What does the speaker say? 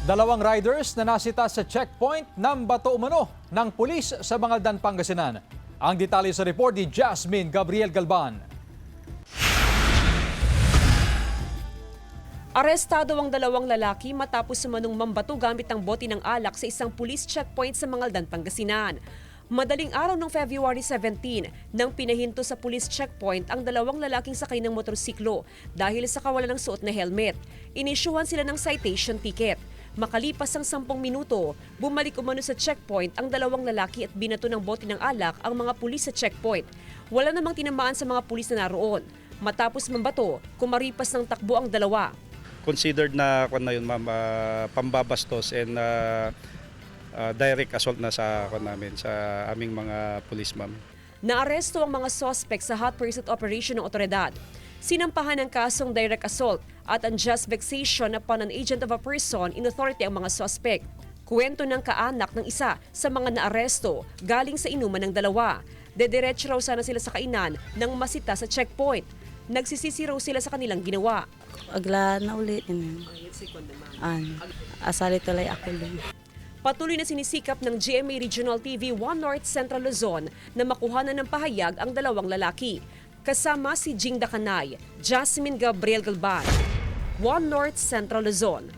Dalawang riders na nasita sa checkpoint ng bato umano ng pulis sa Bangaldan, Pangasinan. Ang detalye sa report ni Jasmine Gabriel Galban. Arestado ang dalawang lalaki matapos sumanong mambato gamit ang bote ng alak sa isang police checkpoint sa Bangaldan, Pangasinan. Madaling araw ng February 17 nang pinahinto sa police checkpoint ang dalawang lalaking sakay ng motorsiklo dahil sa kawalan ng suot na helmet. Inisyuhan sila ng citation ticket. Makalipas ang 10 minuto, bumalik umano sa checkpoint ang dalawang lalaki at binato ng bote ng alak ang mga pulis sa checkpoint. Wala namang tinamaan sa mga pulis na naroon. Matapos mambato, kumaripas ng takbo ang dalawa. Considered na yun, ma'am, pambabastos and direct assault na sa namin sa aming mga police, ma'am. Naaresto ang mga suspect sa hot pursuit operation ng otoridad. Sinampahan ng kasong direct assault at unjust vexation upon an agent of a person in authority ang mga suspect. Kuwento ng kaanak ng isa sa mga naaresto galing sa inuman ng dalawa. Dediretso raw sana sila sa kainan nang masita sa checkpoint. Nagsisisi raw sila sa kanilang ginawa. Agla na ulit. Asali tulay ako lang. Patuloy na sinisikap ng GMA Regional TV 1 North Central Luzon na makuhanan ng pahayag ang dalawang lalaki. Kasama si Jing Dakanay, Jasmine Gabriel Galban, 1 North Central Luzon.